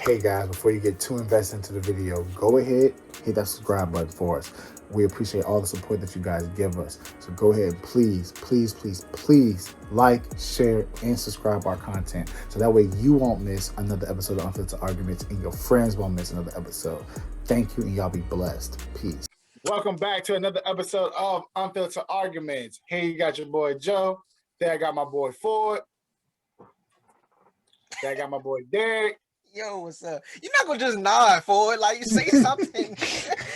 Hey guys, before you get too invested into the video, go ahead, hit that subscribe button for us. We appreciate all the support that you guys give us. So go ahead, please like, share, and subscribe our content. So that way you won't miss another episode of Unfiltered Arguments and your friends won't miss another episode. Thank you and y'all be blessed. Peace. Welcome back to another episode of Unfiltered Arguments. Here you got your boy Joe. There I got my boy Ford. There I got my boy Derek. Yo, what's up? You're not gonna just nod for it, like you say something.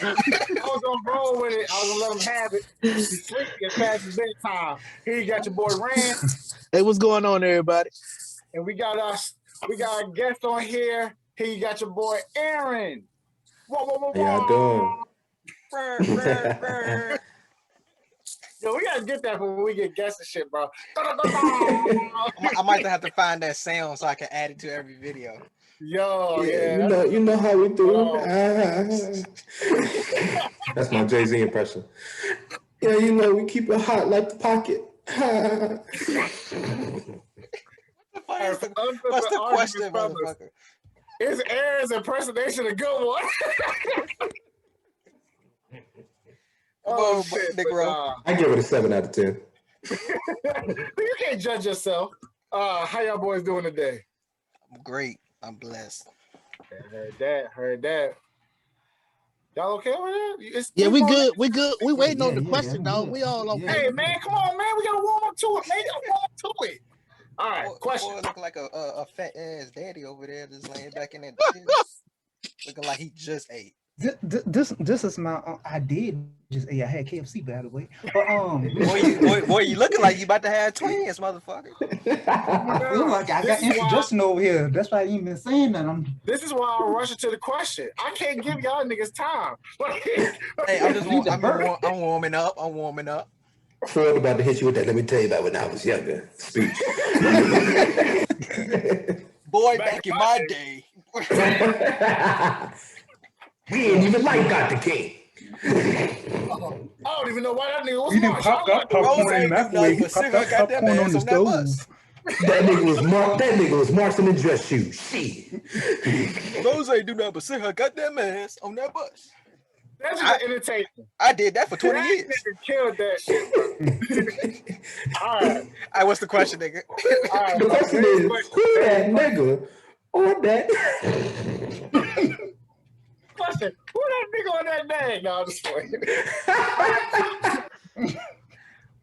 I was gonna roll with it. I was gonna let him have it. He's sleepy. It's past his bedtime. Here you got your boy Rand. Hey, what's going on, everybody? And we got a guest on here. Here you got your boy Aaron. How y'all doing? Yo, we gotta get that when we get guests and shit, bro. I might have to find that sound so I can add it to every video. Yo, yeah. You know how we do. That's my Jay-Z impression. Yeah, you know we keep it hot like the pocket. What's the question, motherfucker? Is Aaron's impersonation a good one? Oh, shit, Negro. I give it a 7 out of 10. You can't judge yourself. How y'all boys doing today? I'm great. I'm blessed. Heard that. Y'all okay with it? Yeah, we good. We good. We waiting on the question, dog. We all okay. Hey, man, come on, man. We gotta warm up to it, man. All right, question. Boy look like a fat ass daddy over there just laying back in that chair, looking like he just ate. This is my I did just I had KFC, by the way. But boy, you looking like you about to have twins, motherfucker. I feel like I got introduction over here. That's why I ain't been saying that. This is why I'm rushing to the question. I can't give y'all niggas time. Hey, I'm warming up. I'm warming up. Ford about to hit you with that. Let me tell you about when I was younger. Speech. Boy, back in my day. We ain't even like Dr. King. I don't even know why that nigga was You didn't pop popcorn in the microwave. You popped that popcorn on the stove. That nigga was marching in dress shoes. Shit. Rose ain't do nothing but sit her goddamn ass on that bus. That's just entertainment. I did that for 20 years. Nigga killed that shit, bro. All right. What's the question, nigga? All right. The question is, who that nigga or that? Question: who that nigga on that bag? No, I'm just playing.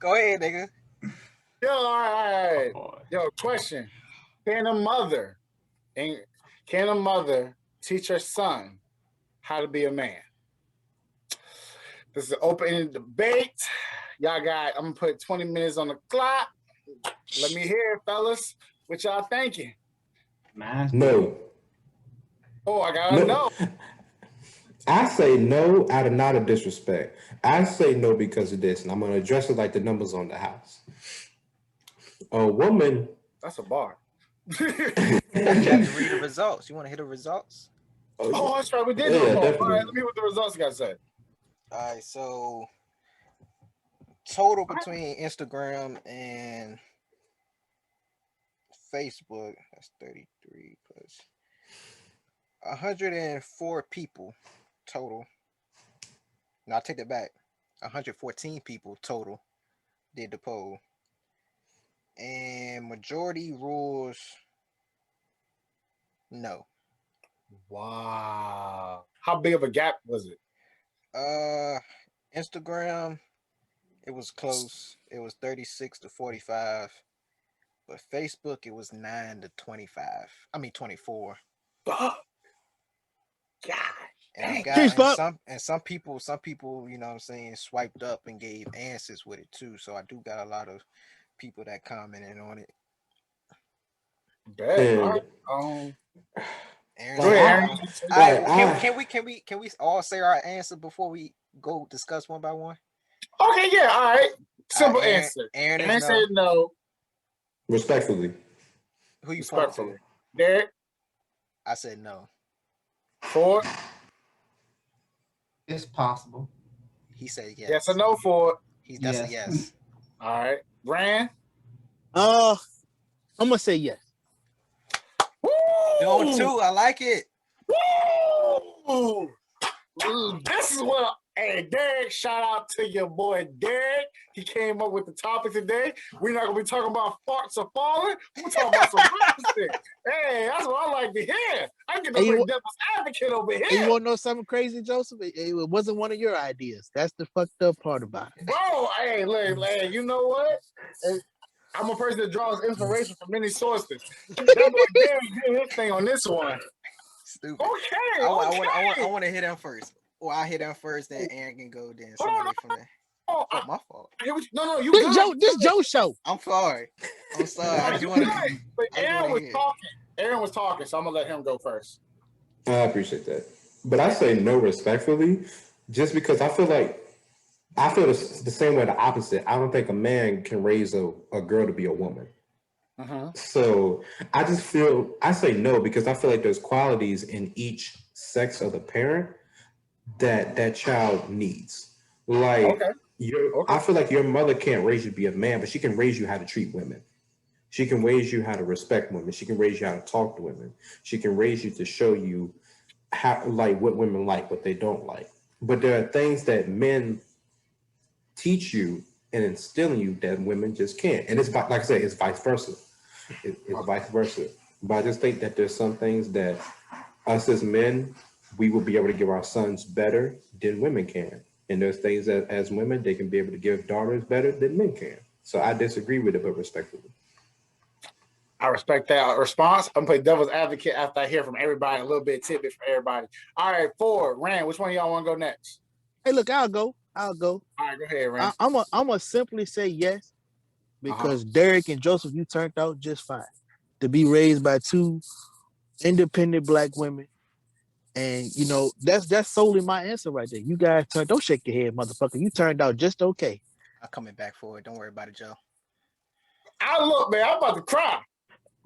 Go ahead, nigga. Yo, all right. Yo, question: Can a mother teach her son how to be a man? This is an open-ended debate. Y'all got. I'm gonna put 20 minutes on the clock. Let me hear it, fellas. What y'all thinking? No. Oh, I gotta know. I say no out of not of disrespect. I say no because of this, and I'm gonna address it like the numbers on the house. A woman. That's a bar. You have to read the results. You want to hear the results? Oh, that's right. We did. Yeah, all right, let me hear what the results got said. All right, so total between Instagram and Facebook, that's 33 plus 104 people total. No, I take that back. 114 people total did the poll. And majority rules no. Wow. How big of a gap was it? Instagram, it was close. It was 36 to 45. But Facebook, it was 9 to 25. I mean 24. God. And some people, you know what I'm saying, swiped up and gave answers with it too. So I do got a lot of people that commented on it. Aaron, can we all say our answer before we go discuss one by one? Okay, yeah, all right. Simple answer. Aaron said no. Respectfully. Who you respectfully? Derek? I said no. Ford? It's possible. He said yes. Yes or no, Ford? That's a yes. All right. Rand? I'm gonna say yes. Going two, I like it. Ooh, this is what. Hey, Derek, shout out to your boy Derek. He came up with the topic today. We're not gonna be talking about farts or falling. We're talking about some shit. Hey, that's what I like to hear. I get to Hey, play you, devil's advocate over hey, you here. want to know something crazy, Joseph? It wasn't one of your ideas. That's the fucked up part about it. Bro, hey, look, hey, you know what? Hey, I'm a person that draws inspiration from many sources. That boy Derek did his thing on this one. Stupid. Okay, I okay. want to hit him first. Well, I hit him first, then Aaron can go. Then Hold on, somebody from there. no, Oh, my fault. no, you This good. Joe show. I'm sorry. I'm sorry. No, I just you want good. to. But I just want Aaron to was hear it. talking. Aaron was talking, so I'm gonna let him go first. I appreciate that. But I say no respectfully, just because I feel the same way, the opposite. I don't think a man can raise a girl to be a woman. So I just feel, I say no because I feel like there's qualities in each sex of the parent that that child needs. Like Okay, okay. I feel like your mother can't raise you to be a man, but she can raise you how to treat women. She can raise you how to respect women. She can raise you how to talk to women. She can raise you to show you how, like, what women like, what they don't like. But there are things that men teach you and instill in you that women just can't. And like I said, it's vice versa. It's vice versa. But I just think that there's some things that us as men, we will be able to give our sons better than women can. And there's things that as women, they can be able to give daughters better than men can. So I disagree with it, but respectfully. I respect that response. I'm gonna play devil's advocate after I hear from everybody, a little bit of tidbit from everybody. All right, Ford, Rand, which one of y'all want to go next? Hey, look, I'll go. I'll go. All right, go ahead, Rand. I'm gonna simply say yes Uh-huh. because Derek and Joseph, you turned out just fine to be raised by two independent black women. And you know that's solely my answer right there. You guys turned. Don't shake your head, motherfucker. You turned out just okay. I'm coming back for it. Don't worry about it, Joe. I look, man, I'm about to cry.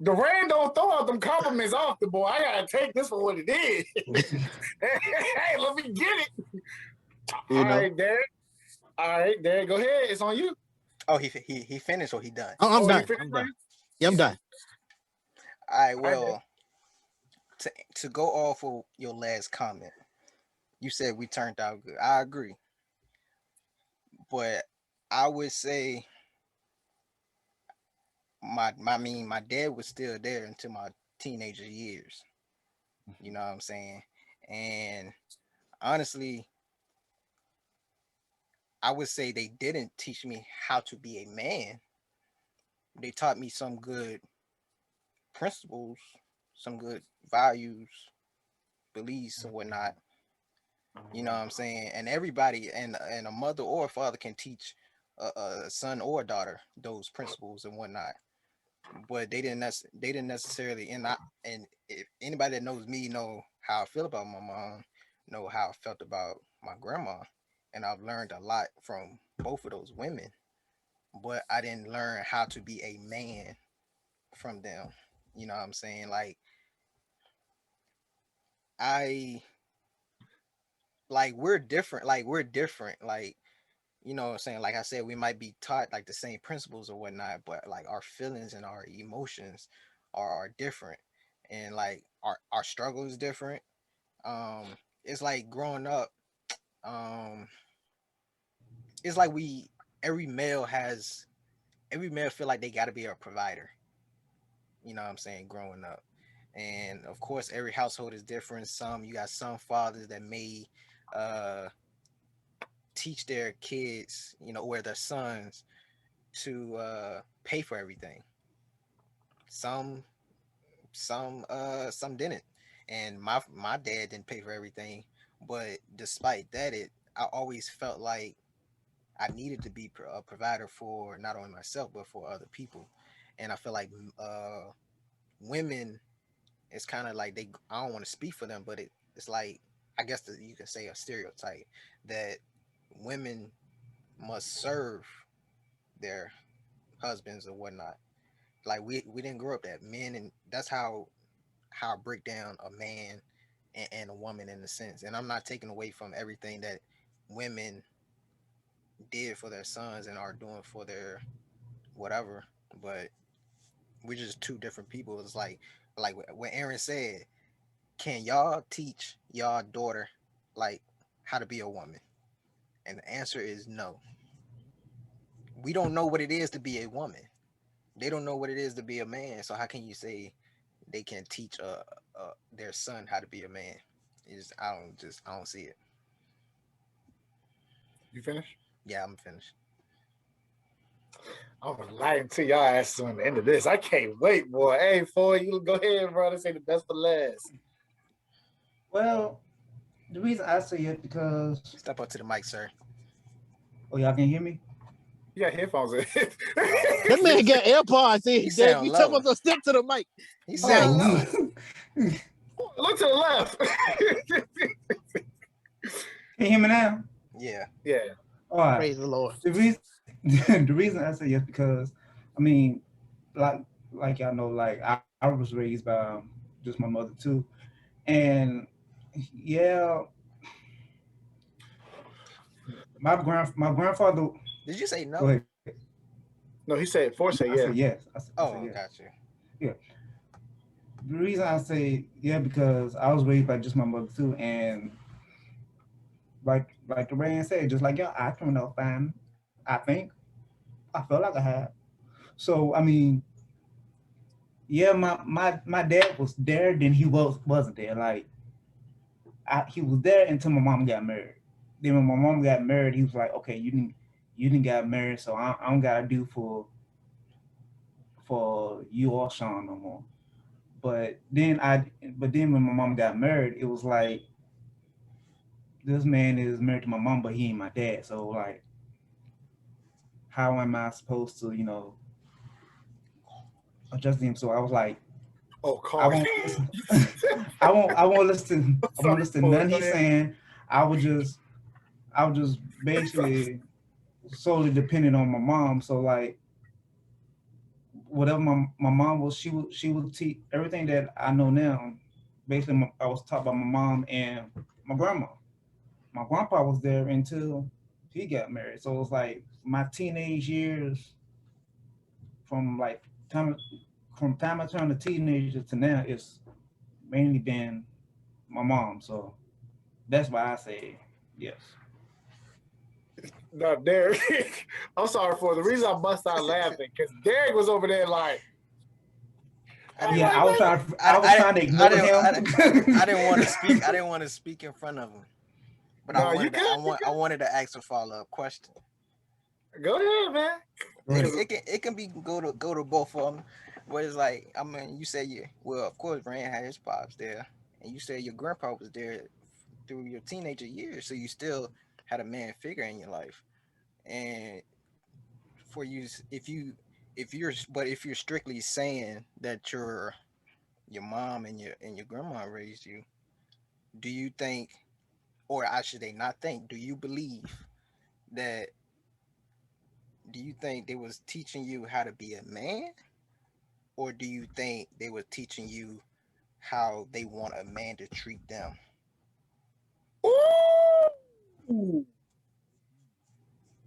The Rand don't throw out them compliments off the boy. I gotta take this for what it is. Hey, let me get it. You All know, right, Derek. All right, Derek, go ahead. It's on you. Oh, he finished or he done? I'm Oh, you done. finished, I'm done. Rand? Yeah, I'm done. All right. All right, Derek. Well, to go off of your last comment, you said we turned out good. I agree, but I would say my dad was still there until my teenager years. You know what I'm saying? And honestly, I would say they didn't teach me how to be a man. They taught me some good principles, some good values, beliefs, and whatnot. You know what I'm saying? And everybody, and a mother or a father can teach a son or a daughter those principles and whatnot. But they didn't necessarily, and if anybody that knows me know how I feel about my mom, know how I felt about my grandma, and I've learned a lot from both of those women. But I didn't learn how to be a man from them. You know what I'm saying? Like I we're different. Like we're different. Like you know what I'm saying? Like I said, we might be taught like the same principles or whatnot, but like our feelings and our emotions are different. And like our struggle is different. Um it's like growing up, um it's like we every male feel like they gotta be a provider. You know what I'm saying, growing up. And of course every household is different. You got some fathers that may uh teach their kids, or their sons to pay for everything. Some some didn't. And my dad didn't pay for everything, but despite that, I always felt like I needed to be a provider for not only myself but for other people. And I feel like women, it's kind of like I don't want to speak for them, but it's like, I guess that you can say a stereotype that women must serve their husbands or whatnot. Like we didn't grow up that men, and that's how I break down a man and a woman in a sense. And I'm not taking away from everything that women did for their sons and are doing for their whatever, but we're just two different people. It's like what Aaron said. can y'all teach y'all daughter like how to be a woman? And the answer is no. We don't know what it is to be a woman. They don't know what it is to be a man. So how can you say they can teach their son how to be a man? Is I don't see it. You finished? Yeah, I'm finished. I'm lying to y'all asses on the end of this. I can't wait, boy. Hey, Foy, you go ahead, bro. This ain't the best for last. Well, the reason I say it because Step up to the mic, sir. y'all can hear me. You got headphones in. That man got AirPods in. He Dad, sound you low. talking about to step to the mic. He sound low. Look to the left. Can you hear me now? Yeah. Yeah. All right. Praise the Lord. The reason the reason I say yes because I mean, like y'all know, like I was raised by just my mother too, and yeah, my grandfather. Did you say Go no? ahead. No, he said Foy said I yeah. said yes. I said Oh, yes. got you. Yeah. The reason I say yeah because I was raised by just my mother too, and like the man said, just like y'all, I can know fine. I think I feel like I have. So I mean, yeah, my dad was there, then he wasn't there. Like he was there until my mom got married. Then when my mom got married, he was like, okay, you didn't get married, so I don't gotta do for you or Sean no more. But then when my mom got married, it was like this man is married to my mom, but he ain't my dad. So like, how am I supposed to, adjust him? So I was like, Oh, I Carl. won't listen. I won't listen. I won't listen to Foy, nothing go he's ahead. saying. I was just basically solely dependent on my mom. So like whatever my mom was, she would teach everything that I know now. Basically, I was taught by my mom and my grandma. My grandpa was there until he got married. So it was like my teenage years from like time from time I turned a teenager to now, it's mainly been my mom. So that's why I say yes. No, Derek. I'm sorry for the reason I bust out laughing because Derek was over there like, I didn't. Yeah, like, I was trying to ignore I him. didn't want to speak. I didn't want to speak in front of him. But no, you good. I wanted to ask a follow up question. Go ahead, man. It can be go to both of them. But it's like I mean, you said of course Rand had his pops there, and you said your grandpa was there through your teenager years, so you still had a man figure in your life. And for you, if you're strictly saying that your mom and your grandma raised you, do you think, or I should they not think, that do you think they was teaching you how to be a man, or do you think they were teaching you how they want a man to treat them? Ooh.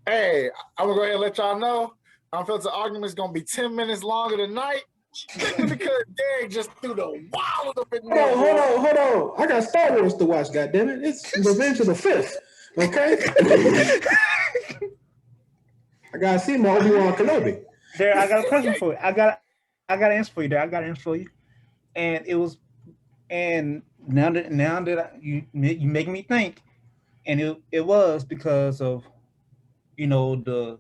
Hey, I'm gonna go ahead and let y'all know. Unfiltered argument is gonna be 10 minutes longer tonight. Strictly because Derek just threw the wild up in there. Hold on. I got Star Wars to watch, goddammit. It's Revenge of the Fifth. Okay? I gotta see my Obi-Wan Kenobi. There, I got a question for you. I got an answer for you. There, I got an answer for you. And it was, and now that you make me think, and it was because of the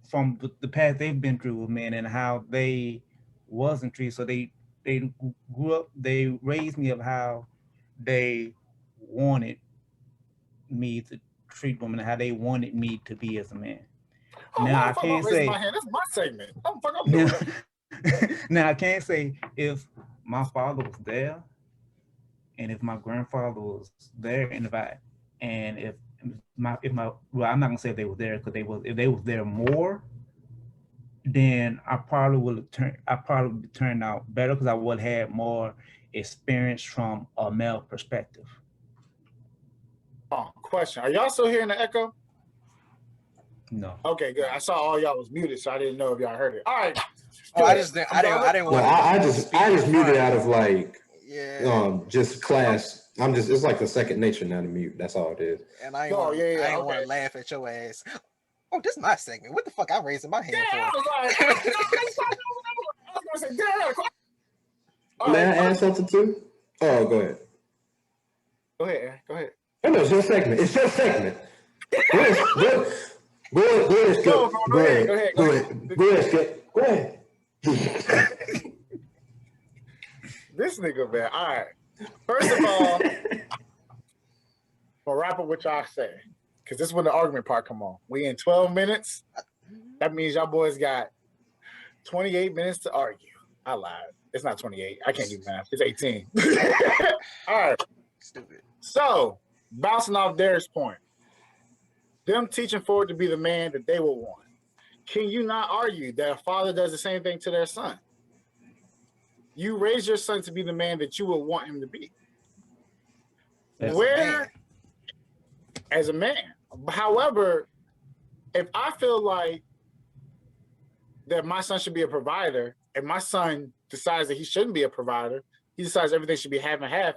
from the past they've been through, man, and how they wasn't treated. So they grew up, they raised me of how they wanted me to treat women, and how they wanted me to be as a man. Oh, Now why I the fuck am I can't raising say my hand? That's my segment. What the fuck I'm now, doing? now I can't say if my father was there and if my grandfather was there and if my well, I'm not gonna say if they were there because if they was there more, then I probably would turn out better because I would have more experience from a male perspective. Oh, question. Are y'all still hearing the echo? No. Okay, good. I saw all y'all was muted, so I didn't know if y'all heard it. All right. Oh, I didn't No, want to I just muted out of like Yeah. Just class. It's like a second nature now to mute. That's all it is. And I ain't Oh, want to. yeah, I ain't okay. want to laugh at your ass. Oh, this is my segment. What the fuck? I'm raising my hand Yeah, I for. was like, I was gonna say, damn. All May right, I add something too? Oh, go ahead. go ahead, Aaron, go ahead. Oh, no, it's your segment. It's your segment. Go ahead, No, Skip. go ahead, go ahead, go ahead. Go ahead, Skip. Go ahead. This nigga, man. All right. First of all, I'll wrap up what y'all say, because this is when the argument part come on. We in 12 minutes. That means y'all boys got 28 minutes to argue. I lied. It's not 28. I can't do math. It's 18. All right. Stupid. So, bouncing off Derek's point, them teaching Ford to be the man that they will want. Can you not argue that a father does the same thing to their son? You raise your son to be the man that you would want him to be. As a man. However, if I feel like that my son should be a provider, and my son decides that he shouldn't be a provider, he decides everything should be half and half,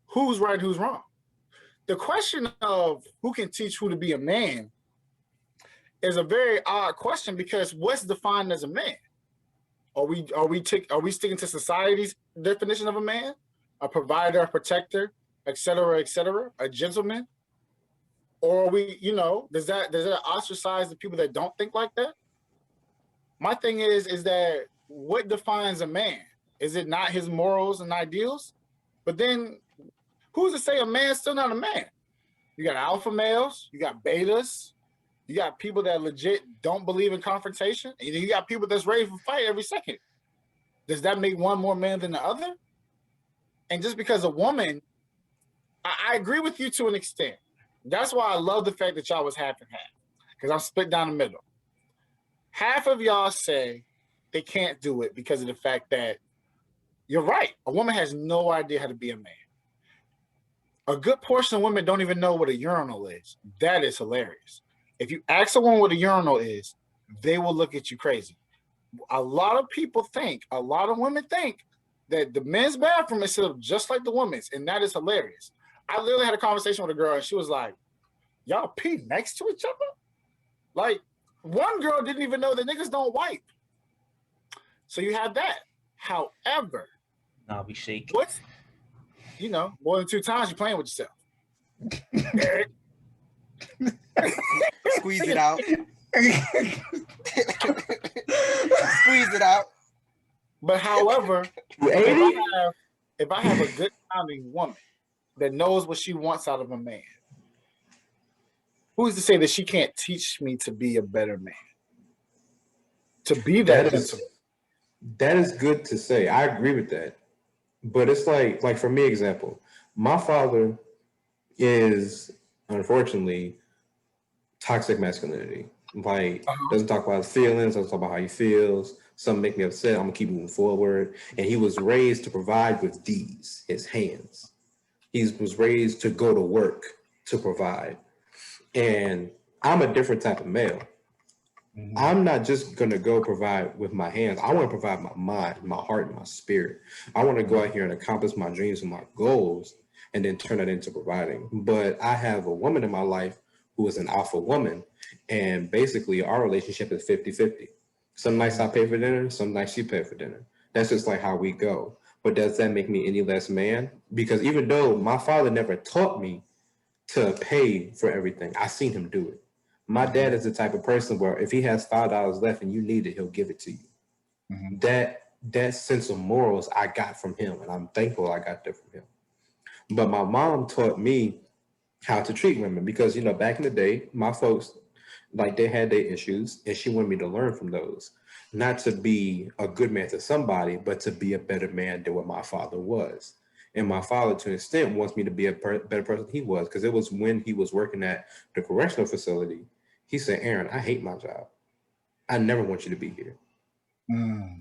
who's right and who's wrong? The question of who can teach who to be a man is a very odd question, because what's defined as a man? Are we sticking to society's definition of a man? A provider, a protector, et cetera, a gentleman? Or are we, does that ostracize the people that don't think like that? My thing is that what defines a man? Is it not his morals and ideals? But then who's to say a man's still not a man? You got alpha males, you got betas, you got people that legit don't believe in confrontation, and you got people that's ready for fight every second. Does that make one more man than the other? And just because a woman, I agree with you to an extent. That's why I love the fact that y'all was half and half, because I'm split down the middle. Half of y'all say they can't do it because of the fact that you're right. A woman has no idea how to be a man. A good portion of women don't even know what a urinal is. That is hilarious. If you ask someone what a urinal is, they will look at you crazy. A lot of women think that the men's bathroom is set up just like the women's, and that is hilarious. I literally had a conversation with a girl, and she was like, y'all pee next to each other? Like, one girl didn't even know that niggas don't wipe. So you have that. However, Nah, we shake. what's, more than 2 times you're playing with yourself. Squeeze it out. Squeeze it out. But however, if I have a good sounding woman that knows what she wants out of a man, who's to say that she can't teach me to be a better man? To be that gentleman. That is good to say. I agree with that. But it's like for me, example, my father is unfortunately toxic masculinity. Like, doesn't talk about his feelings, doesn't talk about how he feels. Some make me upset. I'm gonna keep moving forward. And he was raised to provide with these, his hands. He was raised to go to work to provide. And I'm a different type of male. Mm-hmm. I'm not just gonna go provide with my hands. I want to provide my mind, my heart, and my spirit. I want to go out here and accomplish my dreams and my goals, and then turn it into providing. But I have a woman in my life who is an alpha woman, and basically our relationship is 50-50. Some nights I pay for dinner, some nights she pay for dinner. That's just like how we go. But does that make me any less man? Because even though my father never taught me to pay for everything, I seen him do it. My dad is the type of person where if he has $5 left and you need it, he'll give it to you. Mm-hmm. That sense of morals I got from him, and I'm thankful I got that from him. But my mom taught me how to treat women because, back in the day, my folks, they had their issues, and she wanted me to learn from those. Not to be a good man to somebody, but to be a better man than what my father was. And my father, to an extent, wants me to be a better person than he was, because it was when he was working at the correctional facility. He said, Aaron, I hate my job. I never want you to be here.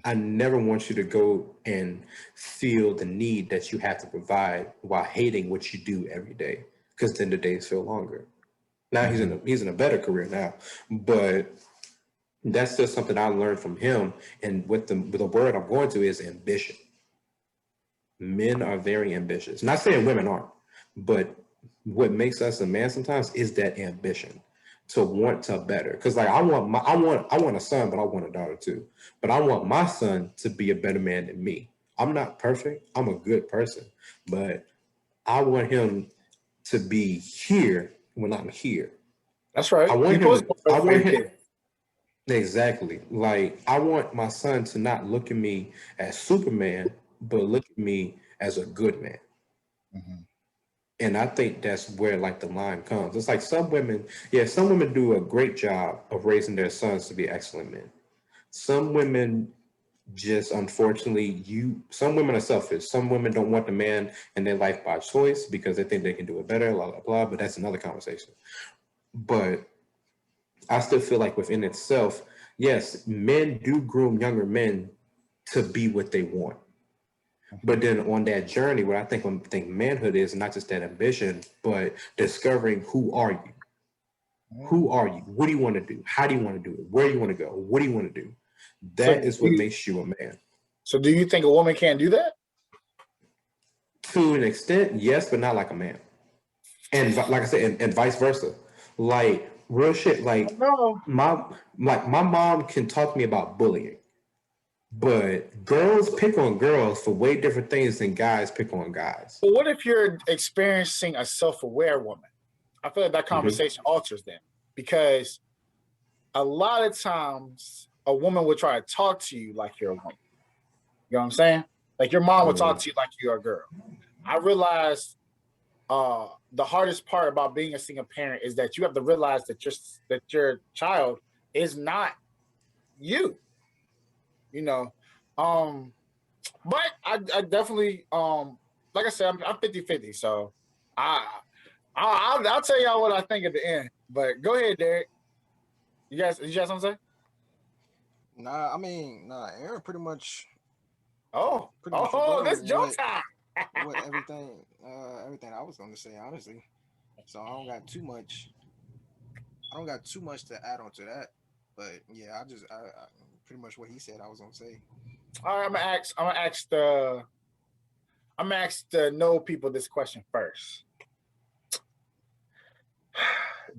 I never want you to go and feel the need that you have to provide while hating what you do every day, because then the days feel longer. Now he's in a better career now, but that's just something I learned from him. And with the word I'm going to is ambition. men are very ambitious. Not saying women aren't, but what makes us a man sometimes is that ambition to want to better. Because like I want a son, but I want a daughter too. But I want my son to be a better man than me. I'm not perfect. I'm a good person, but I want him to be here when I'm here. That's right. I want You're supposed him. to I for your want him. kid. Exactly. Like I want my son to not look at me as Superman, but look at me as a good man. Mhm. And I think that's where like the line comes. It's like some women, yeah, some women do a great job of raising their sons to be excellent men. Some women just unfortunately some women are selfish. Some women don't want the man in their life by choice because they think they can do it better, blah blah blah. But that's another conversation. But I still feel like within itself, yes, men do groom younger men to be what they want. But then on that journey, what I think manhood is not just that ambition, but discovering who are you? Who are you? What do you want to do? How do you want to do it? Where do you want to go? What do you want to do? That is what makes you a man. So do you think a woman can't do that? To an extent, yes, but not like a man. And like I said, and vice versa. Like real shit. Like No. my mom can talk to me about bullying, but girls pick on girls for way different things than guys pick on guys. But what if you're experiencing a self-aware woman? I feel like that conversation alters them because a lot of times a woman will try to talk to you like you're a woman. You know what I'm saying? Like your mom will talk to you like you're a girl. I realized the hardest part about being a single parent is that you have to realize that your child is not you. You know, but I definitely like I said, I'm 50-50. So I'll tell y'all what I think at the end. But go ahead, Derek. You guys something to say? Nah, I mean, nah, Aaron pretty much That's rebutted Joe time. what everything I was gonna say, honestly. So I don't got too much to add on to that. But yeah, I pretty much what he said I was gonna say. All right, I'm gonna ask the no people this question first.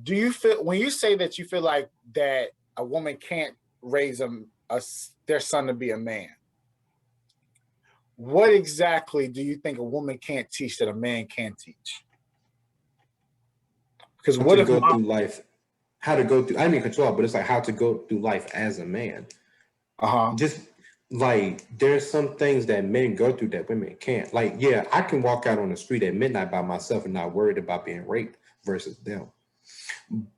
Do you feel when you say that you feel like that a woman can't raise their son to be a man? What exactly do you think a woman can't teach that a man can teach? Because what To if go through life, how to go through, I mean control, but it's like how to go through life as a man. Just like there's some things that men go through that women can't. Like, yeah, I can walk out on the street at midnight by myself and not worried about being raped versus them.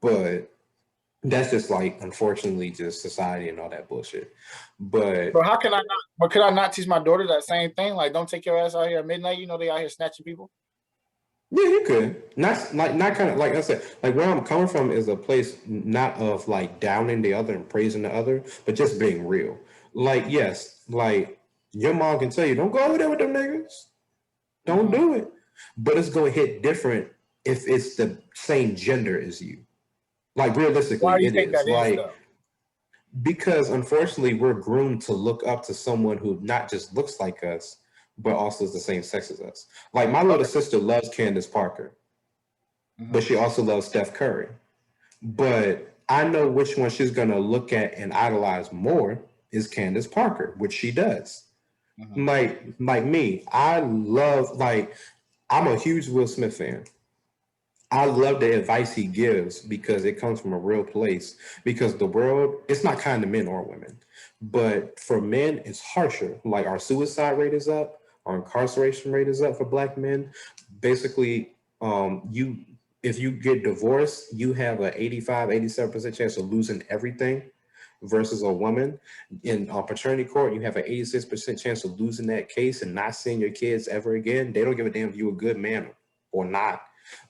But that's just like unfortunately just society and all that bullshit. But how can I not? But could I not teach my daughter that same thing? Like, don't take your ass out here at midnight. You know they out here snatching people. yeah, you could. Not kind of like I said, like where I'm coming from is a place not of like downing the other and praising the other, but just being real. Like, yes, like your mom can tell you, don't go over there with them niggas. Don't do it. But it's gonna hit different if it's the same gender as you. Like realistically, Why do you it think is. that is Like though? because unfortunately we're groomed to look up to someone who not just looks like us, but also is the same sex as us. Like my little sister loves Candace Parker, but she also loves Steph Curry. But I know which one she's gonna look at and idolize more is Candace Parker, which she does. Like me, I love like I'm a huge Will Smith fan. I love the advice he gives because it comes from a real place. Because the world, it's not kind to men or women, but for men, it's harsher. Like our suicide rate is up, our incarceration rate is up for Black men. Basically, if you get divorced, you have an 85, 87% chance of losing everything versus a woman. In paternity court, you have an 86% chance of losing that case and not seeing your kids ever again. They don't give a damn if you're a good man or not.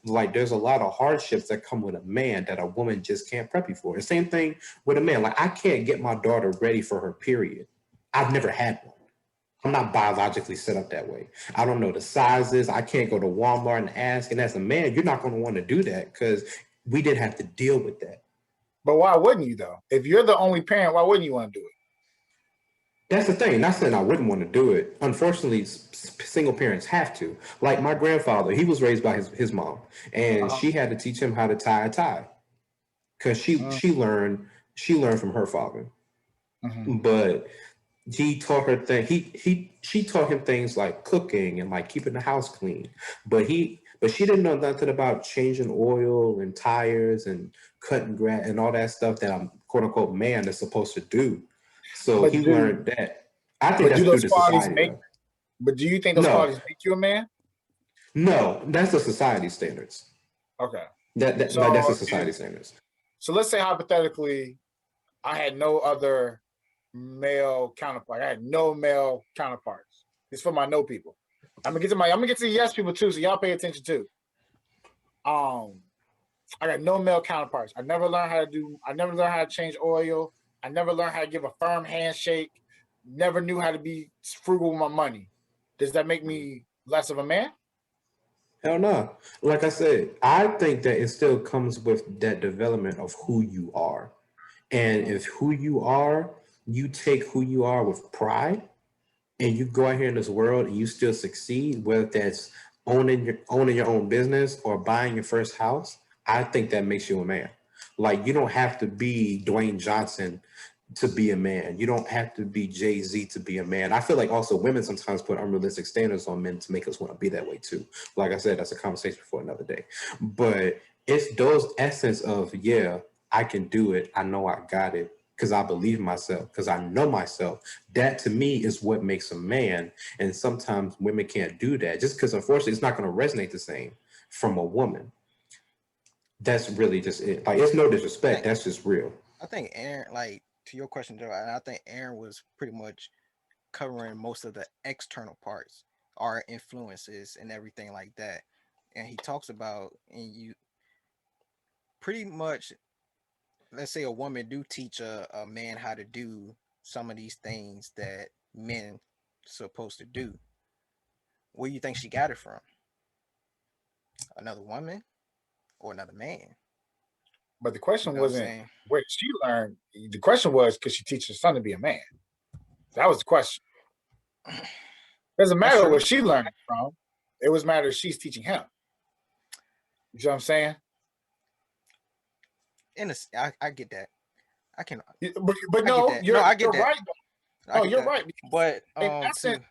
Like there's a lot of hardships that come with a man that a woman just can't prep you for. The same thing with a man. Like I can't get my daughter ready for her period. I've never had one. I'm not biologically set up that way. I don't know the sizes. I can't go to Walmart and ask. And as a man, you're not going to want to do that because we didn't have to deal with that. But why wouldn't you though? If you're the only parent, why wouldn't you want to do it? That's the thing. Not saying I wouldn't want to do it. Unfortunately, single parents have to. Like my grandfather, he was raised by his mom, and Uh-huh. she had to teach him how to tie a tie because she learned from her father. Mhm. But he taught her thing. She taught him things like cooking and like keeping the house clean. But she didn't know nothing about changing oil and tires and cutting grass and all that stuff that I'm quote unquote man is supposed to do. So But he do learned that. I think but do that's due those to qualities society make? though. But do you think those No, qualities make you a man? no, that's the society standards. Okay. That's the So society standards. so let's say hypothetically, I had no other male counterpart. I had no male counterparts. It's for my no people. I'm gonna get to the yes people too, so y'all pay attention too. Um, I got no male counterparts. I never learned how to change oil. I never learned how to give a firm handshake. Never knew how to be frugal with my money. Does that make me less of a man? Hell no. Like I said, I think that it still comes with that development of who you are. And Mhm. if who you are, you take who you are with pride and you go out here in this world and you still succeed, whether that's owning your own business or buying your first house, I think that makes you a man. Like you don't have to be Dwayne Johnson to be a man. You don't have to be Jay-Z to be a man. I feel like also women sometimes put unrealistic standards on men to make us want to be that way too. Like I said, that's a conversation for another day. But it's those essence of, yeah, I can do it. I know I got it because I believe in myself, because I know myself. That to me is what makes a man. And sometimes women can't do that just because unfortunately it's not going to resonate the same from a woman. That's really just it. Like it's no I disrespect. think That's just real. I think Aaron, like to your question, Joe, and I think Aaron was pretty much covering most of the external parts, our influences and everything like that. And he talks about, and you pretty much, let's say a woman do teach a man how to do some of these things that men supposed to do. Where do you think she got it from? Another woman or another man? But the You question know what I'm wasn't saying? where did she learn. The question was, could she teach her son to be a man? That was the question. Doesn't That's matter where true. she learned it from. It was matter if she's teaching him. You know what I'm saying? I get that. I can But I get no, that. No, I get you're that. right. I No, get you're that. right. Because But in essence, to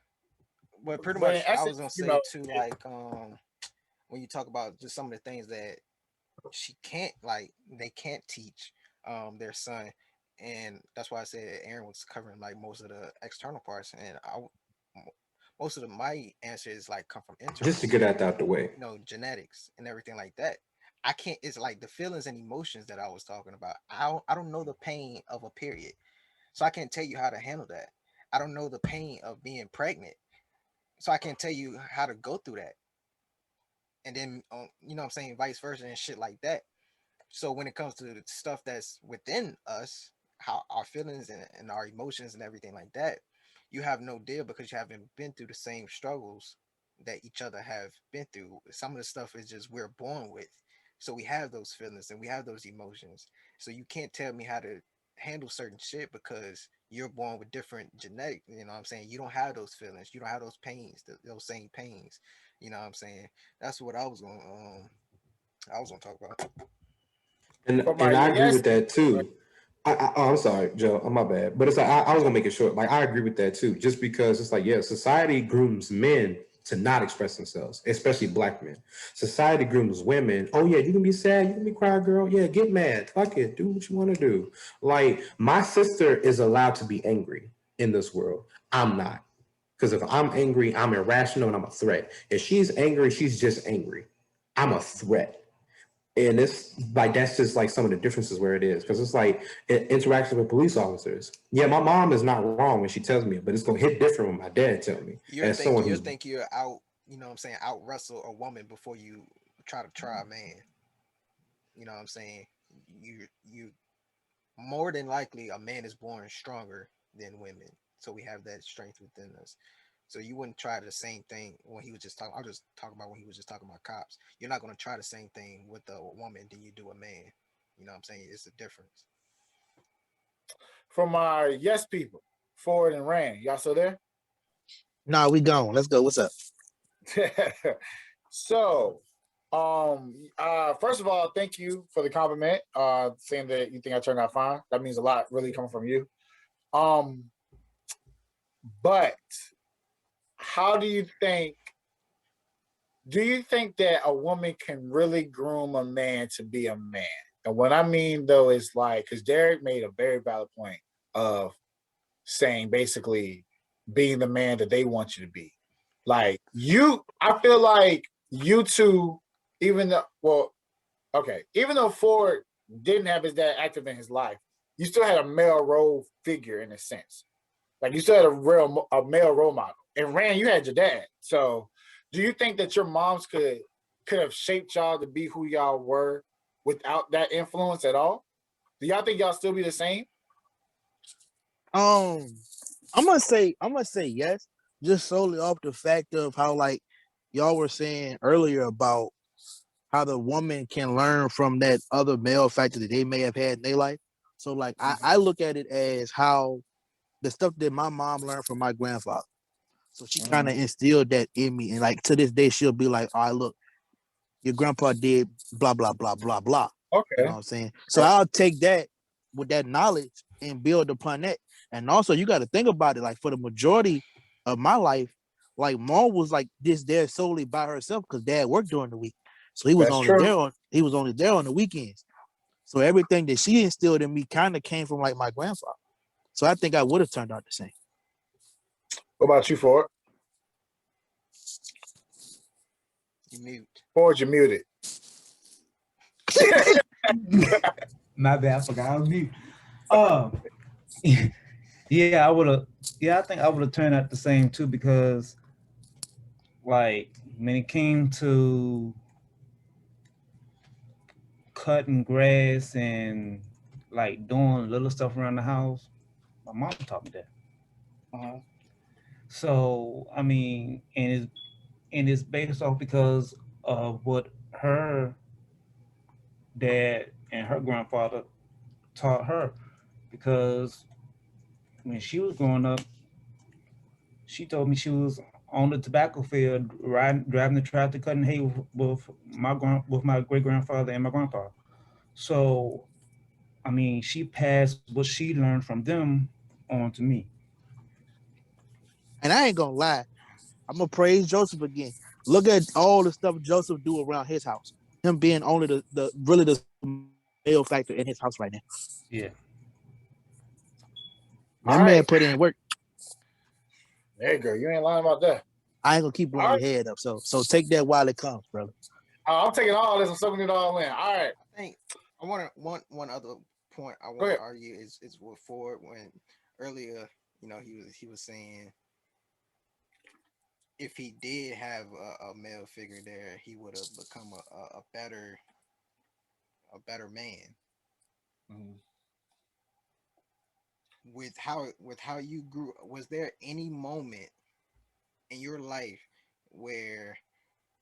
but pretty but in much I was gonna essence, say too, like when you talk about just some of the things that she can't, like they can't teach their son, and that's why I said Aaron was covering like most of the external parts, and most of my answer is like come from Just to internal, get that out the way. genetics and everything like that. I can't. It's like the feelings and emotions that I was talking about. I don't know the pain of a period, so I can't tell you how to handle that. I don't know the pain of being pregnant, so I can't tell you how to go through that. And then, you know what I'm saying, vice versa and shit like that. So when it comes to the stuff that's within us, how our feelings and our emotions and everything like that, you have no deal because you haven't been through the same struggles that each other have been through. Some of the stuff is just we're born with. So we have those feelings and we have those emotions. So you can't tell me how to handle certain shit because you're born with different genetic, you know what I'm saying? You don't have those feelings. You don't have those pains, those same pains. You know what I'm saying? That's what I was gonna talk about. And for my and I agree yes, with that too. I'm sorry, Joe. I'm my bad. But it's like I was gonna make it short. Like I agree with that too. Just because it's like, yeah, society grooms men to not express themselves, especially black men. Society grooms women. Oh yeah, you can be sad, you can be crying, girl. Yeah, get mad. Fuck it. Do what you want to do. Like my sister is allowed to be angry in this world. I'm not. Because if I'm angry, I'm irrational and I'm a threat. If she's angry, she's just angry. I'm a threat. And it's like that's just like some of the differences where it is because it's like interaction with police officers. Yeah, my mom is not wrong when she tells me, but it's gonna hit different when my dad tell me. As someone You who's think you're out, you know what I'm saying, out wrestle a woman before you try a man. You know what I'm saying? You more than likely a man is born stronger than women. So we have that strength within us. So you wouldn't try the same thing when he was just talking. I'll just talk about when he was just talking about cops. You're not gonna try the same thing with a woman than you do a man. You know what I'm saying? It's a difference. for my yes people. Ford, and Rand. Y'all still there? Nah, we gone. Let's go. What's up? So, first of all, thank you for the compliment. Saying that you think I turned out fine. That means a lot, really coming from you. But how do you think? Do you think that a woman can really groom a man to be a man? And what I mean though is like, because Derek made a very valid point of saying basically being the man that they want you to be. Like you, I feel like you two, even though, well, okay, even though Ford didn't have his dad active in his life, you still had a male role figure in a sense. Like you still had a male role model. And Rand, you had your dad. So, do you think that your moms could have shaped y'all to be who y'all were without that influence at all? Do y'all think y'all still be the same? Um, I'm gonna say yes, just solely off the fact of how like y'all were saying earlier about how the woman can learn from that other male factor that they may have had in their life. So like I look at it as how the stuff that my mom learned from my grandfather. So she kind of instilled that in me, and like to this day, she'll be like, "All right, look, your grandpa did blah blah blah blah blah." You know Okay. what I'm saying? So I'll take that with that knowledge and build upon that. And also, you got to think about it. Like for the majority of my life, like mom was like this there solely by herself because dad worked during the week, so That's true. he was only there on the weekends. So everything that she instilled in me kind of came from like my grandfather. So I think I would have turned out the same. What about you, Ford? You mute. Ford, you're muted. My bad, I forgot I was mute. Yeah, I would have. Yeah, I think I would have turned out the same too because, like, when it came to cutting grass and like doing little stuff around the house, my mom taught me that. Uh-huh. So I mean, and it's based off because of what her dad and her grandfather taught her. Because when she was growing up, she told me she was on the tobacco field, driving the tractor, cutting hay with my great grandfather and my grandfather. So, I mean, she passed what she learned from them on to me. And I ain't gonna lie, I'm gonna praise Joseph again. Look at all the stuff Joseph do around his house. Him being only the really the male factor in his house right now. Yeah. That All man right. put in work. There you go. You ain't lying about that. I ain't gonna keep blowing All your right. head up. So take that while it comes, brother. I'm taking all this. I'm soaking it all in. All right. I think I want to one other point I Go want to ahead. argue is with Ford when earlier he was saying if he did have a male figure there he would have become a better man Mhm. with how you grew. Was there any moment in your life where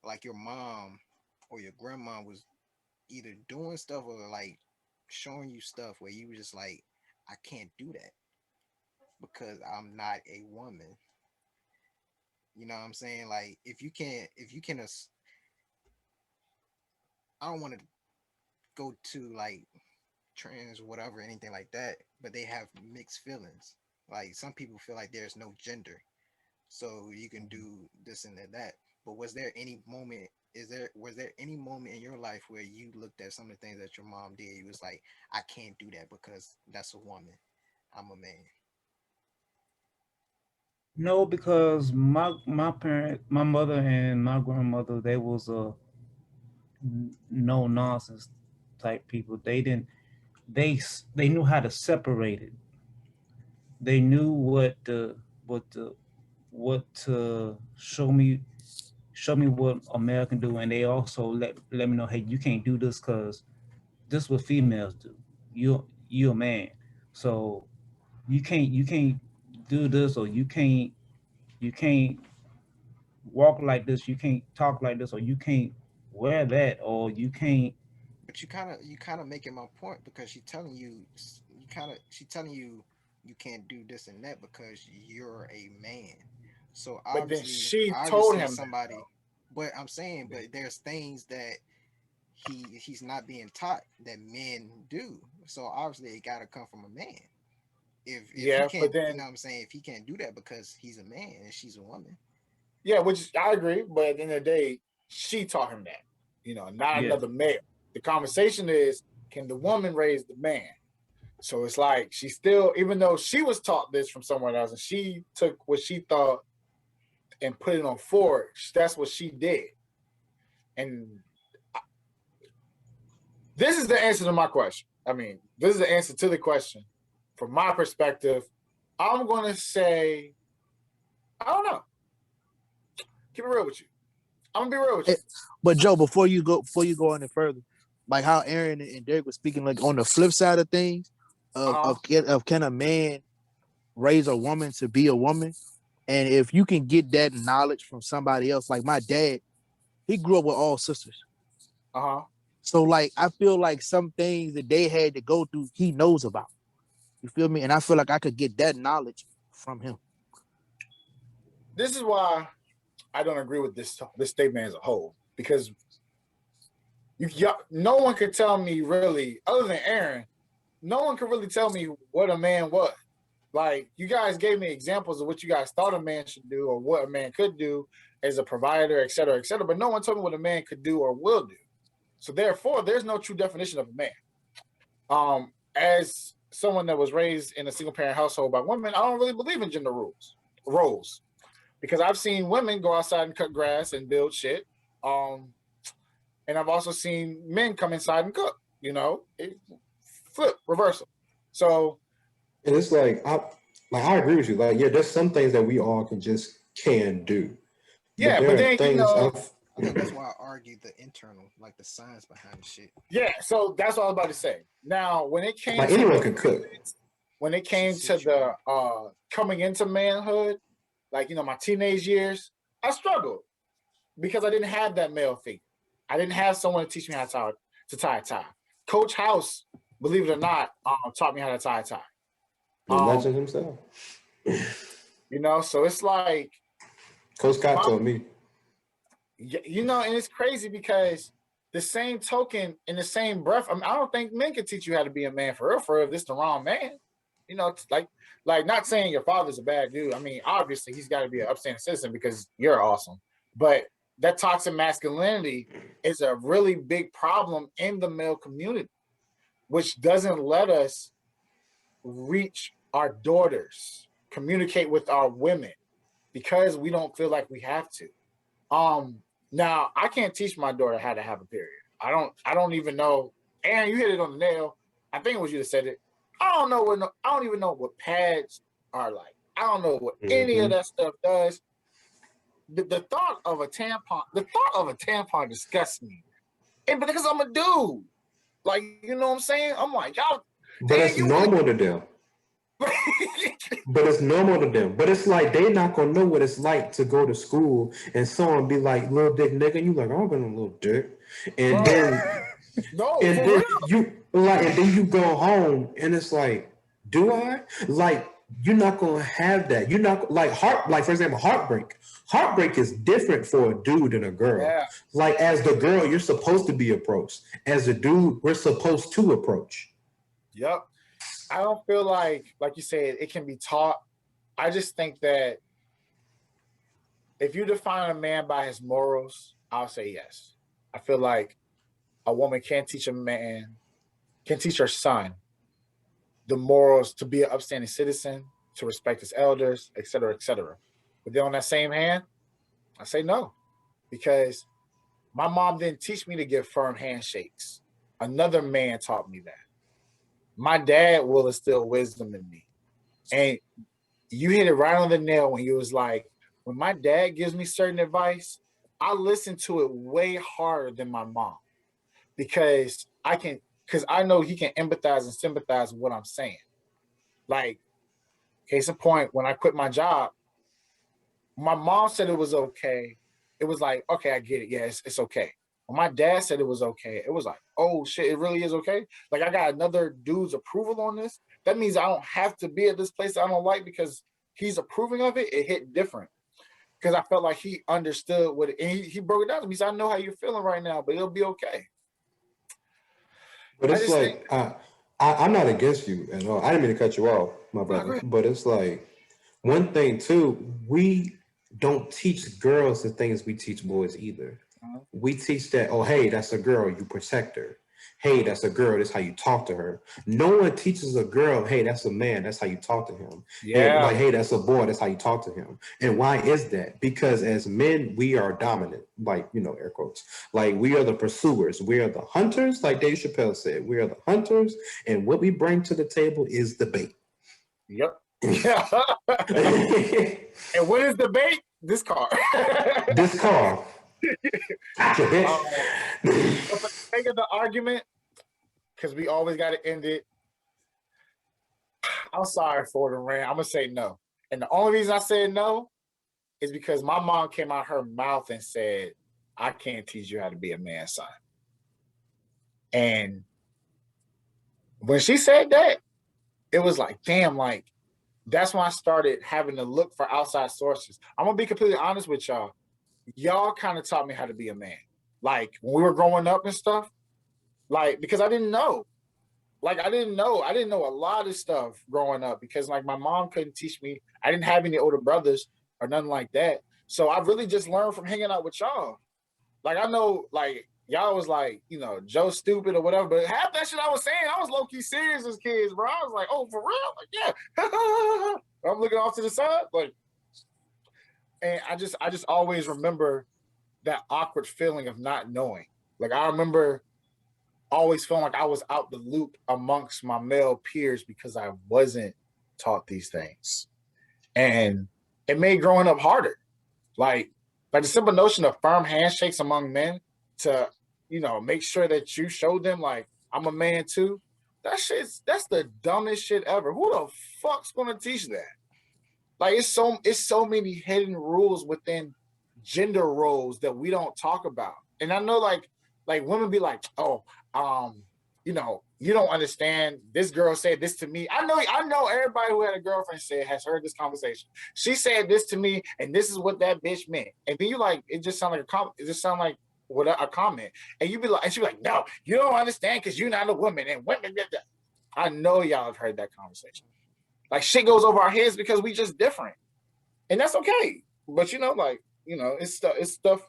like your mom or your grandma was either doing stuff or like showing you stuff where you were just like, I can't do that because I'm not a woman. You know what I'm saying? Like if you can I don't want to go to like trans whatever anything like that, but they have mixed feelings. Like some people feel like there's no gender. So you can do this and that. But was there any moment in your life where you looked at some of the things that your mom did? You was like, I can't do that because that's a woman. I'm a man. No, because my mother and my grandmother, they was a no nonsense type people. They knew how to separate it. They knew what to show me what a male can do, and they also let me know, hey, you can't do this because this is what females do. You're a man, so you can't do this, or you can't walk like this, you can't talk like this, or you can't wear that, or you can't. But you kind of making my point because she telling you you can't do this and that because you're a man. So But then obviously, she told obviously him that, somebody. though. But I'm saying, but there's things that he's not being taught that men do. So obviously, it got to come from a man. If he Yeah, but can't, you know then what I'm saying, if he can't do that because he's a man and she's a woman. yeah, which I agree. But at the end of the day, she taught him that. Not Yeah. another male. The conversation is, can the woman raise the man? So it's like she still, even though she was taught this from someone else, and she took what she thought and put it on Ford. That's what she did. And this is the answer to my question. I mean, this is the answer to the question. From my perspective, I'm going to say, I don't know. Keep it real with you. I'm going to be real with you. But Joe, before you go any further, like how Aaron and Derek were speaking, like on the flip side of things, Uh-huh. of can a man raise a woman to be a woman? And if you can get that knowledge from somebody else, like my dad, he grew up with all sisters. Uh-huh. So like I feel like some things that they had to go through, he knows about. You feel me? And I feel like I could get that knowledge from him. This is why I don't agree with this statement as a whole, because no one could tell me really, other than Aaron, no one could really tell me what a man was. Like, you guys gave me examples of what you guys thought a man should do or what a man could do as a provider, et cetera, but no one told me what a man could do or will do. So therefore, there's no true definition of a man. As someone that was raised in a single parent household by women, I don't really believe in gender roles, because I've seen women go outside and cut grass and build shit. And I've also seen men come inside and cook, reversal. So, And it's like I agree with you. Like, yeah, there's some things that we all can do. But yeah, but there are then, things I think that's why I argue the internal, like the science behind the shit. yeah, so that's what I was about to say. Now, when it came like to anyone can cook. when it came to the coming into manhood, like, my teenage years, I struggled because I didn't have that male figure. I didn't have someone to teach me how to tie a tie. Coach House, believe it or not, taught me how to tie a tie. The legend himself. So it's like Coach Scott told me. And it's crazy because the same token, in the same breath, I don't think men can teach you how to be a man for real, if this the wrong man. Like not saying your father's a bad dude. I mean, obviously he's got to be an upstanding citizen because you're awesome. But that toxic masculinity is a really big problem in the male community, which doesn't let us reach our daughters, communicate with our women, because we don't feel like we have to. Now I can't teach my daughter how to have a period. I don't even know. Aaron, you hit it on the nail. I think it was you that said it. I don't even know what pads are like. I don't know what any of that stuff does. The thought of a tampon disgusts me. And because I'm a dude. Like, you know what I'm saying? I'm like, y'all. But it's normal to them. But it's normal to them. But it's like they not gonna know what it's like to go to school and someone be like, little dick nigga, and you like, I'm gonna little dick. And then you go home and it's like, do I? Like, you're not gonna have that. You're not like for example, heartbreak. Heartbreak is different for a dude and a girl. Yeah. Like, as the girl, you're supposed to be approached. As a dude, we're supposed to approach. Yep. I don't feel like you said, it can be taught. I just think that if you define a man by his morals, I'll say yes. I feel like a woman can teach her son the morals to be an upstanding citizen, to respect his elders, et cetera, et cetera. But then on that same hand, I say no, because my mom didn't teach me to give firm handshakes. Another man taught me that. My dad will instill wisdom in me. And you hit it right on the nail when you was like, when my dad gives me certain advice, I listen to it way harder than my mom, because I know he can empathize and sympathize with what I'm saying. Like, case in point, when I quit my job, my mom said it was okay. It was like, okay, I get it. Yeah, it's okay. When my dad said it was okay, it was like, oh shit, it really is okay. Like, I got another dude's approval on this. that means I don't have to be at this place that I don't like because he's approving of it. It hit different because I felt like he understood what it, and he broke it down to me. He said, I know how you're feeling right now, but it'll be okay. But I it's just think, like I'm not against you at all. I didn't mean to cut you off, my brother. But it's like one thing too. We don't teach girls the things we teach boys either. We teach that, oh, hey, that's a girl, you protect her. Hey, that's a girl, that's how you talk to her. No one teaches a girl, hey, that's a man, that's how you talk to him. Hey, yeah, like, hey, that's a boy, that's how you talk to him. And why is that? Because as men, we are dominant, like, air quotes. Like, we are the pursuers, we are the hunters, like Dave Chappelle said. We are the hunters, and what we bring to the table is the bait. yep, yeah. And what is the bait? This car. This car. Gotcha, bitch. But for the sake of the argument, because we always got to end it. I'm sorry for the rant. I'm gonna say no, and the only reason I said no is because my mom came out her mouth and said, "I can't teach you how to be a man, son." And when she said that, it was like, damn, like that's when I started having to look for outside sources. I'm gonna be completely honest with y'all. Y'all kind of taught me how to be a man. Like when we were growing up and stuff, like because I didn't know. Like I didn't know a lot of stuff growing up because like my mom couldn't teach me. I didn't have any older brothers or nothing like that. So I really just learned from hanging out with y'all. Like I know like y'all was like, Joe stupid or whatever, but half that shit I was saying, I was low key serious as kids, bro. I was like, oh, for real? Like, yeah. I'm looking off to the side, like, and I just always remember that awkward feeling of not knowing. Like I remember always feeling like I was out the loop amongst my male peers because I wasn't taught these things. And it made growing up harder. Like the simple notion of firm handshakes among men to, make sure that you show them like I'm a man too. That's the dumbest shit ever. Who the fuck's gonna teach that? Like it's so many hidden rules within gender roles that we don't talk about. And I know like women be like, oh, you don't understand. This girl said this to me. I know everybody who had a girlfriend said has heard this conversation. She said this to me, and this is what that bitch meant. And then you like, it just sound like a comment. It just sound like what a comment. And you be like, and she be like, no, you don't understand because you're not a woman. And women get that. I know y'all have heard that conversation. Like shit goes over our heads because we just different, and that's okay. But it's stuff.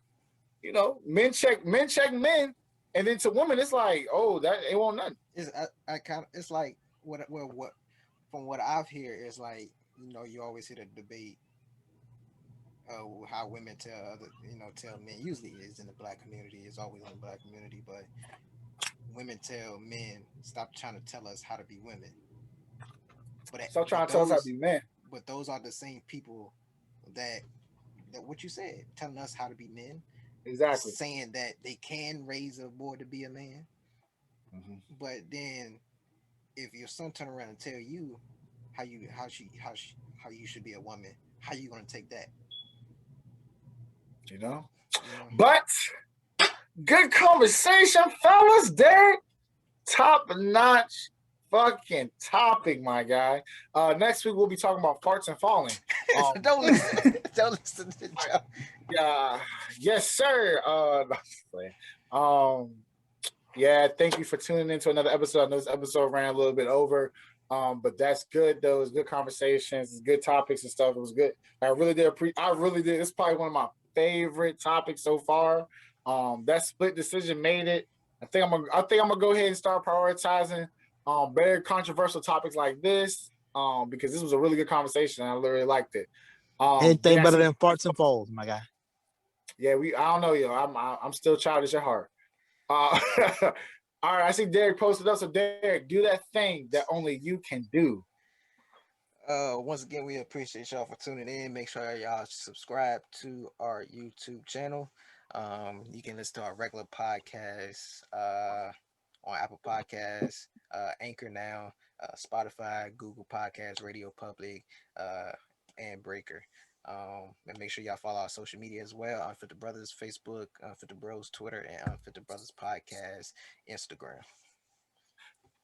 Men check men, and then to women, it's like, oh, that ain't want nothing. I kind of it's like what from what I've heard is like you always hear the debate how women tell men usually is in the black community, it's always in the black community, but women tell men stop trying to tell us how to be women. Stop But trying to tell us how to those be men. but those are the same people that what you said, telling us how to be men, Exactly. saying that they can raise a boy to be a man. Mm-hmm. But then if your son turn around and tell you how you should be a woman, how you gonna take that? You know. You know, But good conversation, fellas. Derek, top notch fucking topic, my guy. Next week we'll be talking about farts and falling. don't listen, don't listen to Joe. Yeah, yes, sir. Yeah, thank you for tuning in to another episode. I know this episode ran a little bit over. But that's good though. It's good conversations, good topics and stuff. It was good. I really did I really did. It's probably one of my favorite topics so far. That split decision made it. I think I'm gonna go ahead and start prioritizing very controversial topics like this. Because this was a really good conversation. I literally liked it. Anything better than farts and falls, my guy. Yeah, I don't know, yo. I'm still childish at heart. Uh, all right, I see Derek posted up. So Derek, do that thing that only you can do. Once again, we appreciate y'all for tuning in. Make sure y'all subscribe to our YouTube channel. You can listen to our regular podcast on Apple Podcasts, Anchor now, Spotify, Google Podcasts, Radio Public, and Breaker. And make sure y'all follow our social media as well. Unfiltered Brothers Facebook, Unfiltered Bros Twitter, and Unfiltered Brothers Podcast Instagram.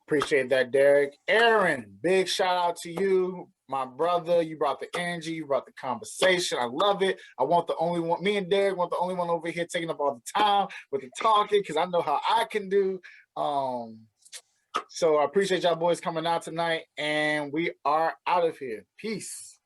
Appreciate that, Derek. Aaron, big shout out to you, my brother. You brought the energy, you brought the conversation. I love it. I want the only one, me and Derek want the only one over here taking up all the time with the talking because I know how I can do. So I appreciate y'all boys coming out tonight, and we are out of here. Peace.